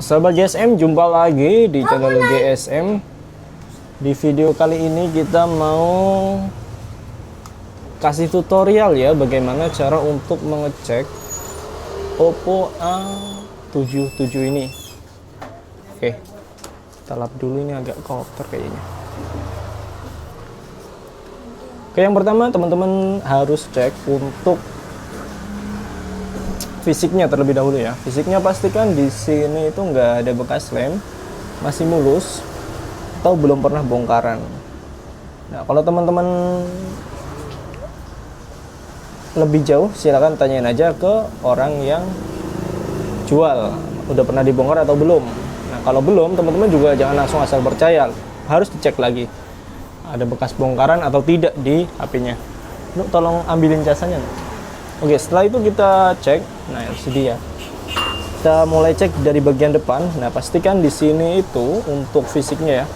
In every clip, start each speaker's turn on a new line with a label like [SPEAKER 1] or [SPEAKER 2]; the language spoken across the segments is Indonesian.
[SPEAKER 1] Sahabat GSM, jumpa lagi di channel GSM. Di video kali ini kita mau kasih tutorial ya, bagaimana cara untuk mengecek Oppo A77 ini. Oke, kita lap dulu, ini agak kotor kayaknya. Oke, yang pertama teman-teman harus cek untuk fisiknya terlebih dahulu ya. Fisiknya pastikan di sini itu nggak ada bekas lem, masih mulus atau belum pernah bongkaran. Nah, kalau teman-teman lebih jauh silahkan tanyain aja ke orang yang jual, udah pernah dibongkar atau belum. Nah, kalau belum, teman-teman juga jangan langsung asal percaya, harus dicek lagi ada bekas bongkaran atau tidak di HP-nya. Nuk, tolong ambilin casanya. Oke, setelah itu kita cek, nah LCD ya. Kita mulai cek dari bagian depan. Nah, pastikan di sini itu untuk fisiknya ya.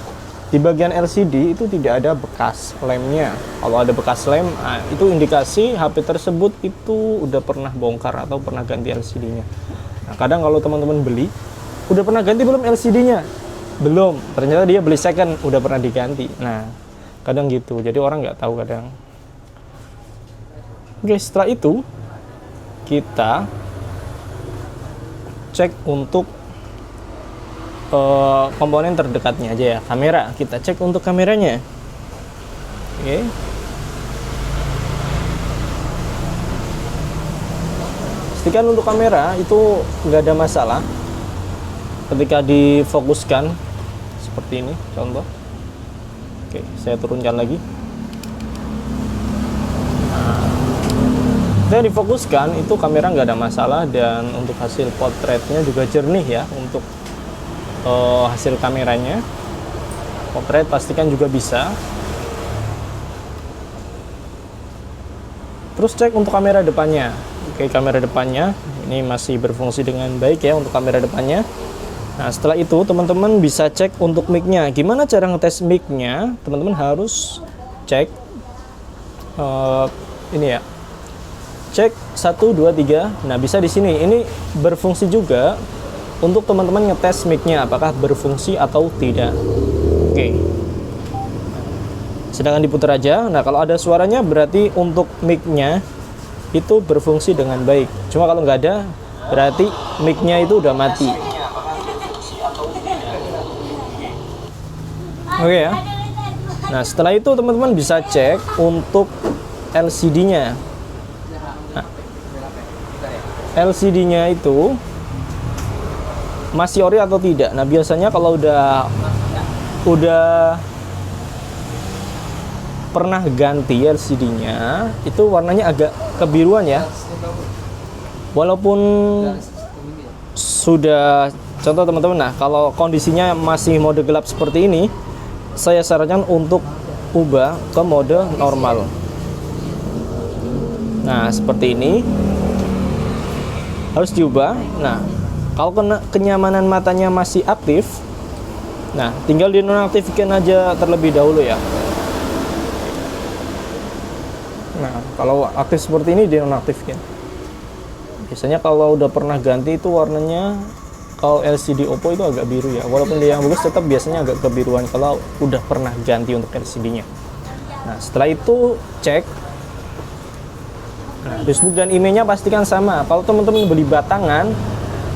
[SPEAKER 1] Di bagian LCD itu tidak ada bekas lemnya. Kalau ada bekas lem, nah, itu indikasi HP tersebut itu udah pernah bongkar atau pernah ganti LCD-nya. Nah, kadang kalau teman-teman beli, udah pernah ganti belum LCD-nya? Belum. Ternyata dia beli second, udah pernah diganti. Nah, kadang gitu. Jadi orang nggak tahu kadang. Oke, setelah itu kita cek untuk komponen terdekatnya aja ya, kamera. Kita cek untuk kameranya. Oke. Pastikan untuk kamera itu nggak ada masalah ketika difokuskan seperti ini, contoh. Oke, saya turunkan lagi. Nah, difokuskan itu kamera nggak ada masalah, dan untuk hasil potretnya juga jernih ya. Untuk hasil kameranya, potret pastikan juga bisa. Terus cek untuk kamera depannya. Oke, kamera depannya ini masih berfungsi dengan baik ya untuk kamera depannya. Nah, setelah itu teman-teman bisa cek untuk mic-nya. Gimana cara ngetes mic-nya? Teman-teman harus cek ini ya. Cek 1 2 3. Nah, bisa di sini. Ini berfungsi juga untuk teman-teman ngetes mic-nya apakah berfungsi atau tidak. Oke. Sedangkan diputar aja. Nah, kalau ada suaranya berarti untuk mic-nya itu berfungsi dengan baik. Cuma kalau nggak ada, berarti mic-nya itu udah mati. Oke ya. Nah, setelah itu teman-teman bisa cek untuk LCD-nya. Nah, LCD-nya itu masih ori atau tidak. Nah, biasanya kalau udah pernah ganti LCD-nya, itu warnanya agak kebiruan ya. Walaupun sudah, contoh teman-teman, nah kalau kondisinya masih mode gelap seperti ini, saya sarankan untuk ubah ke mode normal. Nah, seperti ini harus diubah. Nah, kalau kenyamanan matanya masih aktif, nah tinggal dinonaktifkan aja terlebih dahulu ya. Nah, kalau aktif seperti ini dinonaktifkan. Biasanya kalau udah pernah ganti itu warnanya, kalau LCD Oppo itu agak biru ya. Walaupun dia yang bagus, tetap biasanya agak kebiruan kalau udah pernah ganti untuk LCD-nya. Nah, setelah itu cek. Nah, dashboard dan IMEI-nya pastikan sama. Kalau teman-teman beli batangan,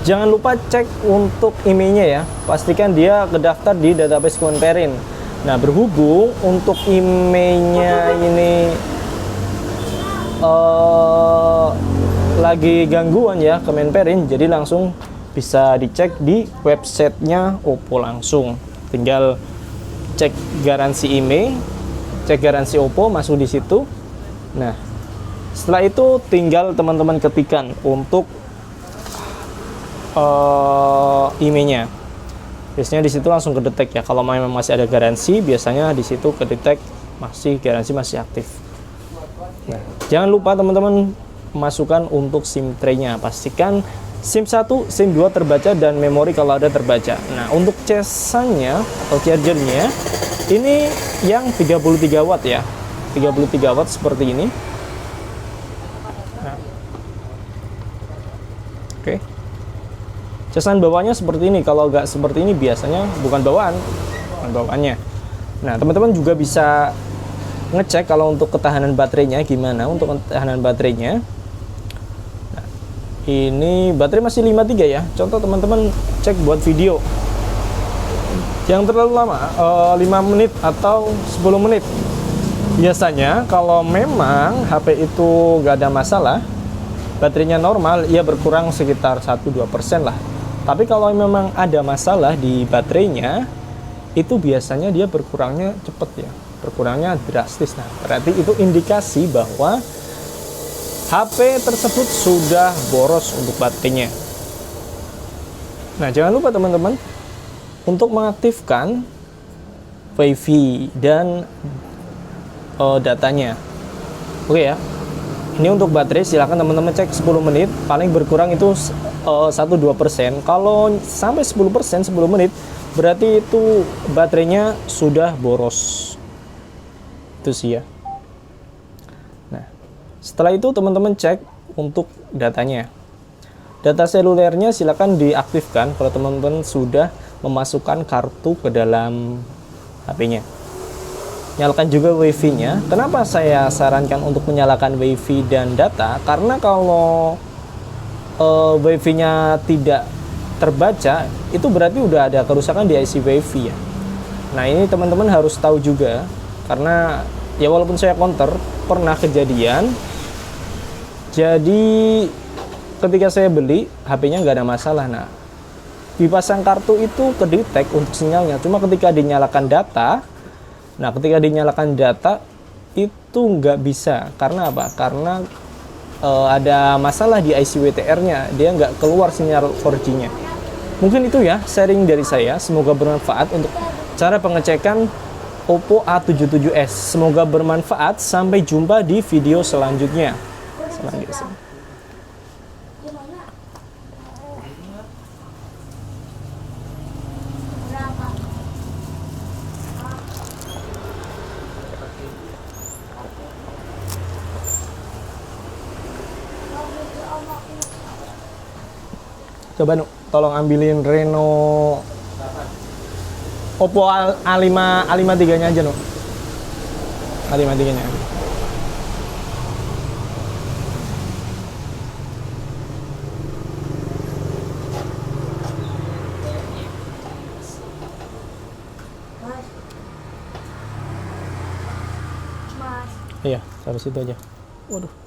[SPEAKER 1] jangan lupa cek untuk IMEI-nya ya. Pastikan dia terdaftar di database Kemenperin. Nah, berhubung untuk IMEI-nya ini lagi gangguan ya Kemenperin, jadi langsung bisa dicek di websitenya Oppo langsung. Tinggal cek garansi IMEI, cek garansi Oppo, masuk di situ. Nah, setelah itu tinggal teman-teman ketikkan untuk IMEI-nya. Biasanya di situ langsung kedetek ya. Kalau memang masih ada garansi, biasanya di situ kedetek masih garansi masih aktif. Nah, jangan lupa teman-teman masukkan untuk SIM tray-nya. Pastikan SIM 1, SIM 2 terbaca dan memori kalau ada terbaca. Nah, untuk casannya atau chargernya ini yang 33 watt ya. 33 watt seperti ini. Nah. Oke. Casan bawaannya seperti ini. Kalau nggak seperti ini biasanya bukan bawaannya. Nah, teman-teman juga bisa ngecek kalau untuk ketahanan baterainya gimana. Untuk ketahanan baterainya, nah, ini baterai masih 53 ya. Contoh teman-teman cek buat video yang terlalu lama, 5 menit atau 10 menit. Biasanya kalau memang HP itu nggak ada masalah, baterainya normal, ya berkurang sekitar 1-2% lah. Tapi kalau memang ada masalah di baterainya, itu biasanya dia berkurangnya cepet ya, berkurangnya drastis. Nah, berarti itu indikasi bahwa HP tersebut sudah boros untuk baterainya. Nah, jangan lupa teman-teman untuk mengaktifkan WiFi dan datanya. Oke ya. Ini untuk baterai, silahkan teman-teman cek 10 menit, paling berkurang itu 1-2%. Kalau sampai 10%, 10 menit, berarti itu baterainya sudah boros. Itu sih ya. Nah, setelah itu teman-teman cek untuk datanya. Data selulernya silahkan diaktifkan kalau teman-teman sudah memasukkan kartu ke dalam HP-nya. Nyalakan juga WiFi-nya. Kenapa saya sarankan untuk menyalakan WiFi dan data? Karena kalau WiFi-nya tidak terbaca, itu berarti udah ada kerusakan di IC WiFi ya. Nah, ini teman-teman harus tahu juga, karena ya walaupun saya counter, pernah kejadian. Jadi ketika saya beli, HP-nya nggak ada masalah. Nah, dipasang kartu itu kedetek untuk sinyalnya. Cuma ketika dinyalakan data, itu nggak bisa. Karena apa? Karena ada masalah di IC WTR-nya, dia nggak keluar sinyal 4G-nya. Mungkin itu ya sharing dari saya, semoga bermanfaat untuk cara pengecekan Oppo A77s. Semoga bermanfaat, sampai jumpa di video selanjutnya. Coba tolong ambilin Reno Oppo A53 nya aja A53 nya. Iya, taruh situ aja. Waduh.